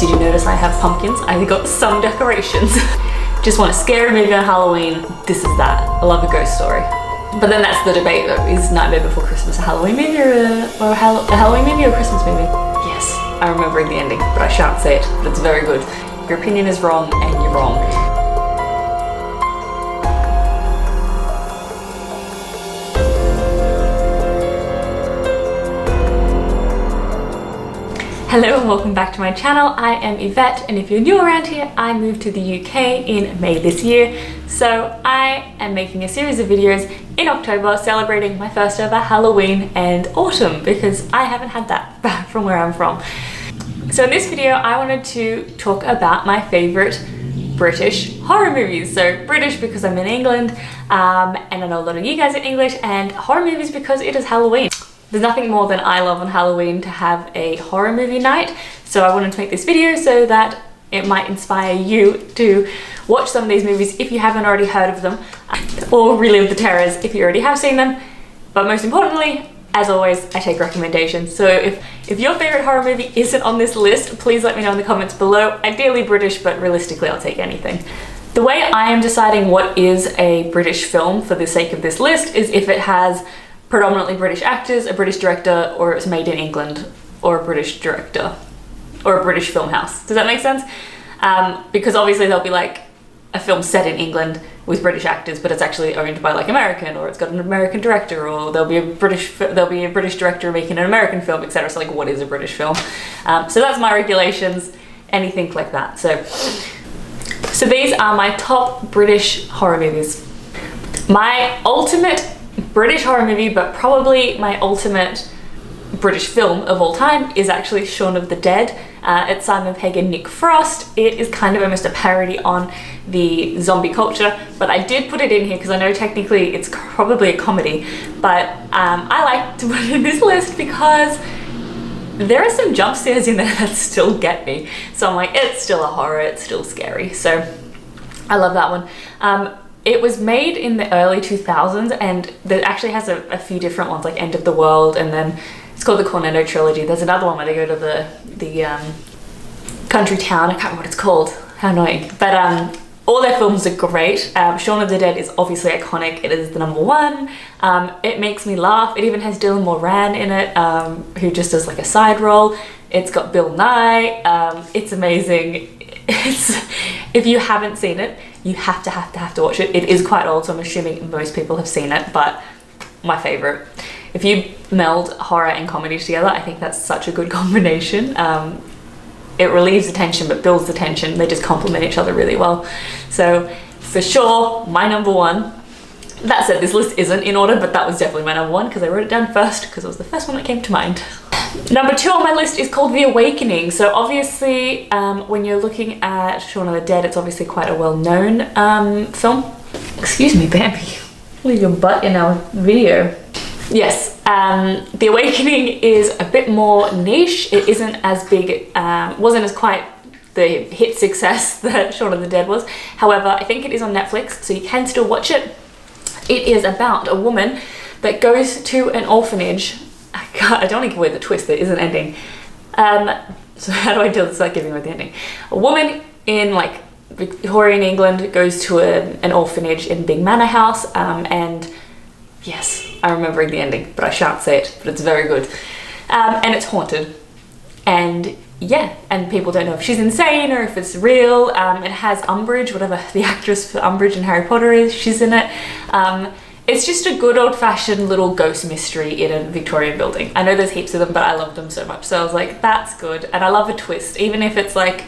Did you notice I have pumpkins? I got some decorations. Just want a scary movie on Halloween. This is that. I love a ghost story. But then that's the debate though. Is Nightmare Before Christmas a Halloween movie or a Halloween movie or a Christmas movie? Yes, I'm remembering the ending, but I shan't say it, but it's very good. Your opinion is wrong and you're wrong. Hello and welcome back to my channel. I am Yvette, and if you're new around here, I moved to the UK in May this year. So I am making a series of videos in October celebrating my first ever Halloween and autumn, because I haven't had that back from where I'm from. So in this video, I wanted to talk about my favorite British horror movies. So British because I'm in England, and I know a lot of you guys are English, and horror movies because it is Halloween. There's nothing more than I love on Halloween to have a horror movie night, so I wanted to make this video so that it might inspire you to watch some of these movies if you haven't already heard of them, or relive the terrors if you already have seen them. But most importantly, as always, I take recommendations. So if your favorite horror movie isn't on this list, please let me know in the comments below. Ideally British, but realistically I'll take anything. The way I am deciding what is a British film for the sake of this list is if it has predominantly British actors, a British director, or it's made in England, or a British director, or a British film house. Does that make sense? Because obviously there'll be like a film set in England with British actors, but it's actually owned by like American, or it's got an American director, or there'll be a British director making an American film, etc. So like, what is a British film? So that's my regulations, anything like that. So these are my top British horror movies. My ultimate British horror movie, but probably my ultimate British film of all time, is actually Shaun of the Dead. It's Simon Pegg and Nick Frost. It is kind of almost a parody on the zombie culture, but I did put it in here because I know technically it's probably a comedy, but I like to put it in this list because there are some jump scares in there that still get me. So I'm like, it's still a horror, it's still scary. So I love that one. It was made in the early 2000s, and it actually has a few different ones, like End of the World, and then it's called the Cornetto Trilogy. There's another one where they go to the country town. I can't remember what it's called. How annoying. But all their films are great. Shaun of the Dead is obviously iconic. It is the #1. It makes me laugh. It even has Dylan Moran in it, who just does like a side role. It's got Bill Nye. It's amazing. If you haven't seen it, you have to watch it. It is quite old, so I'm assuming most people have seen it, but my favorite. If you meld horror and comedy together, I think that's such a good combination. It relieves the tension but builds the tension. They just complement each other really well. So for sure, my #1. That said, this list isn't in order, but that was definitely my #1 because I wrote it down first because it was the first one that came to mind. #2 on my list is called The Awakening. So obviously, when you're looking at Shaun of the Dead, it's obviously quite a well-known film. Excuse me, Bambi. Leave your butt in our video. Yes, The Awakening is a bit more niche. It isn't as big, wasn't as quite the hit success that Shaun of the Dead was. However, I think it is on Netflix, so you can still watch it. It is about a woman that goes to an orphanage. I don't want to give away the twist, there is an ending. So how do I do this without giving away the ending? A woman in like Victorian England goes to an orphanage in Big Manor House, and yes, I'm remembering the ending, but I shan't say it, but it's very good. And it's haunted. And yeah, and people don't know if she's insane or if it's real. It has Umbridge, whatever the actress for Umbridge in Harry Potter is, she's in it. It's just a good old-fashioned little ghost mystery in a Victorian building. I know there's heaps of them, but I love them so much. So I was like, that's good. And I love a twist, even if it's like,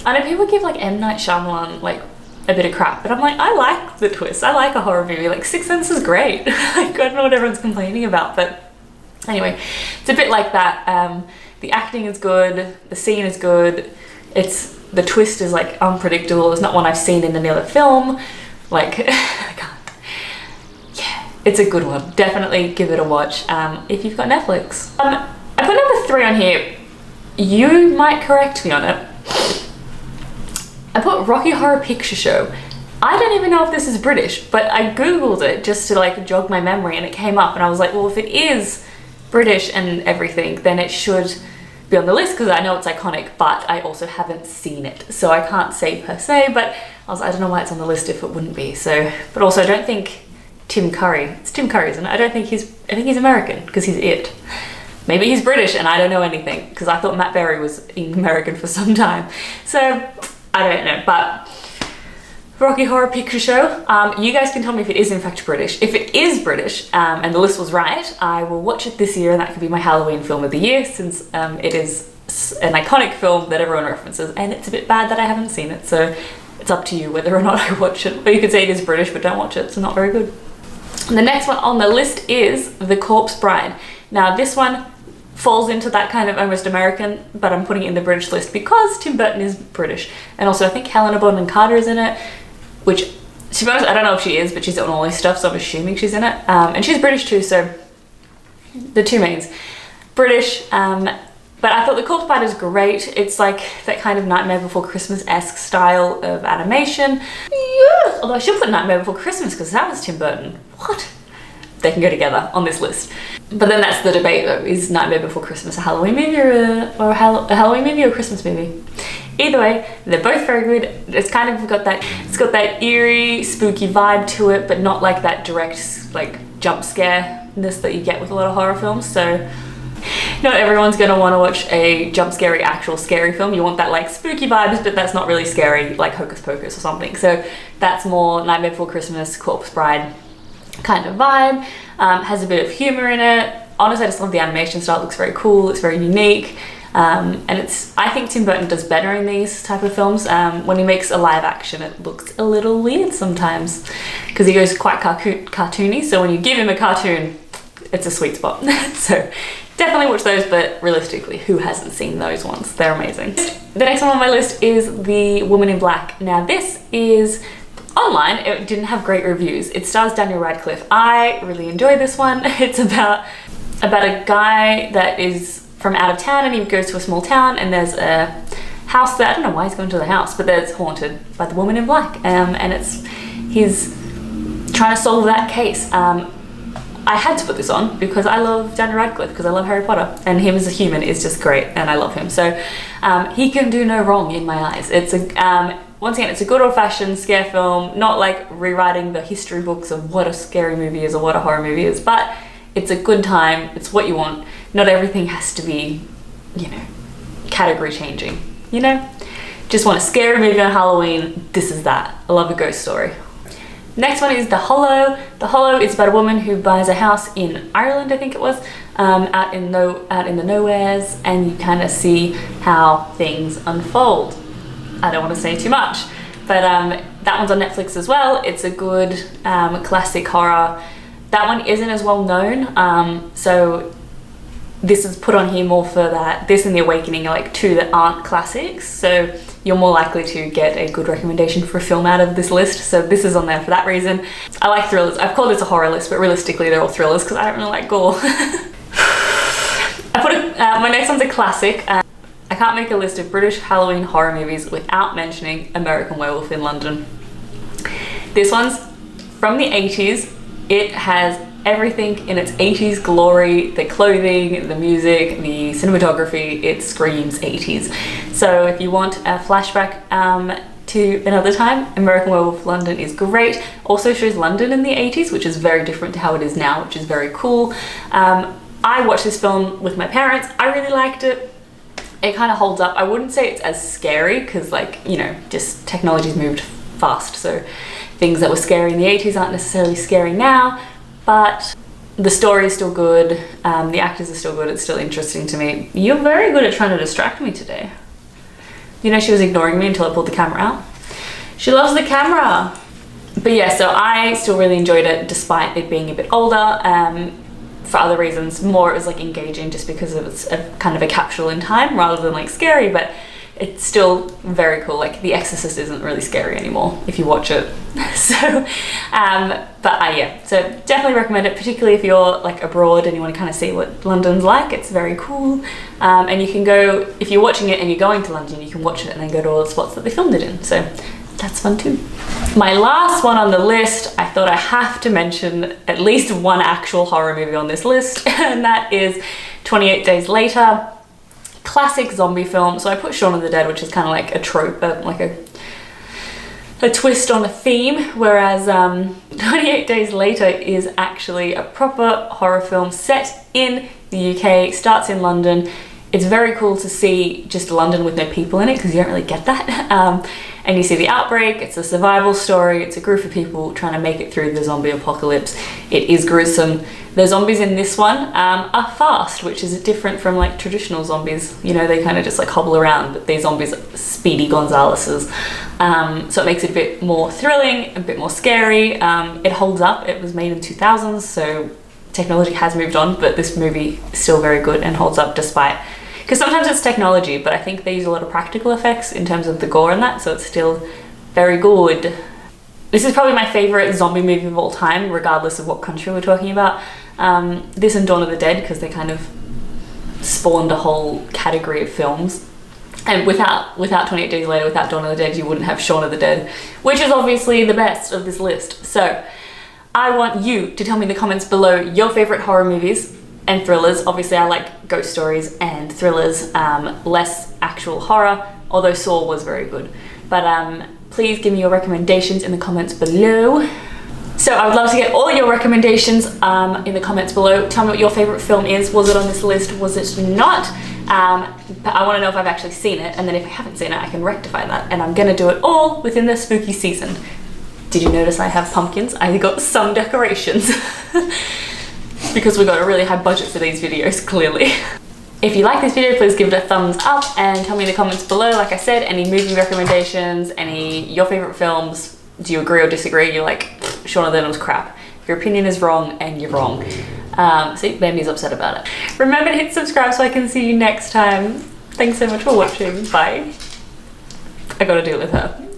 I know people give like M. Night Shyamalan like a bit of crap, but I'm like, I like the twist. I like a horror movie. Like Sixth Sense is great. Like, I don't know what everyone's complaining about, but anyway, it's a bit like that. The acting is good. The scene is good. The twist is like unpredictable. It's not one I've seen in any other film. Like, I can't. It's a good one. Definitely give it a watch if you've got Netflix. I put #3 on here. You might correct me on it. I put Rocky Horror Picture Show. I don't even know if this is British, but I googled it just to like jog my memory, and it came up, and I was like, well, if it is British and everything, then it should be on the list because I know it's iconic, but I also haven't seen it, so I can't say per se, but I don't know why it's on the list if it wouldn't be. So, but also I don't think Tim Curry, it's Tim Curry, isn't it? I think he's American because he's It. Maybe he's British and I don't know anything because I thought Matt Berry was American for some time. So I don't know, but Rocky Horror Picture Show. You guys can tell me if it is in fact British. If it is British and the list was right, I will watch it this year and that could be my Halloween film of the year since it is an iconic film that everyone references and it's a bit bad that I haven't seen it. So it's up to you whether or not I watch it. Or you could say it is British but don't watch it, it's not very good. And the next one on the list is The Corpse Bride. Now this one falls into that kind of almost American, but I'm putting it in the British list because Tim Burton is British. And also I think Helena Bonham Carter is in it, which, to be honest, I don't know if she is, but she's on all this stuff, so I'm assuming she's in it. And she's British too, so the two mains. British, but I thought The Corpse Bride is great. It's like that kind of Nightmare Before Christmas-esque style of animation. Yes! Although I should put Nightmare Before Christmas because that was Tim Burton. What? They can go together on this list. But then that's the debate though, is Nightmare Before Christmas a Halloween movie or a Halloween movie or a Christmas movie? Either way, they're both very good. It's kind of got that eerie, spooky vibe to it, but not like that direct like jump scare-ness that you get with a lot of horror films. So not everyone's gonna want to watch a jump scary, actual scary film. You want that like spooky vibes, but that's not really scary, like Hocus Pocus or something. So that's more Nightmare Before Christmas, Corpse Bride kind of vibe. Has a bit of humor in it. Honestly, I just love the animation style. It looks very cool. It's very unique. And I think Tim Burton does better in these type of films. When he makes a live action, it looks a little weird sometimes because he goes quite cartoony. So when you give him a cartoon, it's a sweet spot. So definitely watch those, but realistically, who hasn't seen those ones? They're amazing. The next one on my list is The Woman in Black. Now this is online. It didn't have great reviews. It stars Daniel Radcliffe. I really enjoy this one. It's about a guy that is from out of town and he goes to a small town and there's a house that, I don't know why he's going to the house, but that's haunted by the woman in black. And he's trying to solve that case. I had to put this on because I love Daniel Radcliffe because I love Harry Potter and him as a human is just great and I love him. So he can do no wrong in my eyes. It's once again, it's a good old-fashioned scare film, not like rewriting the history books of what a scary movie is or what a horror movie is, but it's a good time, it's what you want. Not everything has to be, you know, category changing, you know? Just want a scary movie on Halloween, this is that. I love a ghost story. Next one is The Hollow. The Hollow is about a woman who buys a house in Ireland, I think it was, out in the nowheres, and you kind of see how things unfold. I don't want to say too much, but that one's on Netflix as well. It's a good classic horror. That one isn't as well known, so this is put on here more for that. This and The Awakening are like two that aren't classics, so you're more likely to get a good recommendation for a film out of this list, so this is on there for that reason. I like thrillers. I've called this a horror list, but realistically they're all thrillers because I don't really like gore. My next one's a classic. I can't make a list of British Halloween horror movies without mentioning American Werewolf in London. This one's from the 80s. It has everything in its 80s glory, the clothing, the music, the cinematography, it screams 80s. So if you want a flashback to another time, American Werewolf London is great. Also shows London in the 80s, which is very different to how it is now, which is very cool. I watched this film with my parents. I really liked it. It kind of holds up. I wouldn't say it's as scary because, like, you know, just technology's moved fast, so things that were scary in the 80s aren't necessarily scary now, but the story is still good, the actors are still good, it's still interesting to me. You're very good at trying to distract me today. You know, she was ignoring me until I pulled the camera out. She loves the camera! But yeah, so I still really enjoyed it despite it being a bit older. For other reasons, more it was like engaging just because it was a kind of a capsule in time rather than like scary, but it's still very cool. Like The Exorcist isn't really scary anymore if you watch it. So, yeah, so definitely recommend it, particularly if you're like abroad and you want to kind of see what London's like. It's very cool. And you can go, if you're watching it and you're going to London, you can watch it and then go to all the spots that they filmed it in. So that's fun too. My last one on the list, I thought I have to mention at least one actual horror movie on this list, and that is 28 Days Later. classic zombie film. So I put Shaun of the Dead, which is kind of like a trope, like a twist on a theme, whereas 28 Days Later is actually a proper horror film set in the UK, starts in London. It's very cool to see just London with no people in it, because you don't really get that. And you see the outbreak, it's a survival story, it's a group of people trying to make it through the zombie apocalypse. It is gruesome. The zombies in this one are fast, which is different from like traditional zombies. You know, they kind of just like hobble around, but these zombies are Speedy Gonzaleses. So it makes it a bit more thrilling, a bit more scary. It holds up. It was made in 2000s, so technology has moved on, but this movie is still very good and holds up despite, because sometimes it's technology, but I think they use a lot of practical effects in terms of the gore and that, so it's still very good. This is probably my favorite zombie movie of all time, regardless of what country we're talking about. This and Dawn of the Dead, because they kind of spawned a whole category of films. And without 28 Days Later, without Dawn of the Dead, you wouldn't have Shaun of the Dead, which is obviously the best of this list. So I want you to tell me in the comments below your favorite horror movies and thrillers. Obviously I like ghost stories and thrillers, less actual horror, although Saw was very good. But please give me your recommendations in the comments below. So I would love to get all your recommendations in the comments below. Tell me what your favorite film is. Was it on this list? Was it not? But I want to know if I've actually seen it, and then if I haven't seen it, I can rectify that. And I'm gonna do it all within the spooky season. Did you notice I have pumpkins? I got some decorations because we got a really high budget for these videos, clearly. If you like this video, please give it a thumbs up and tell me in the comments below, like I said, any movie recommendations, your favorite films. Do you agree or disagree? You're like, Shaun of the Dead was crap. Your opinion is wrong and you're wrong. See, Bambi's upset about it. Remember to hit subscribe so I can see you next time. Thanks so much for watching. Bye. I gotta deal with her.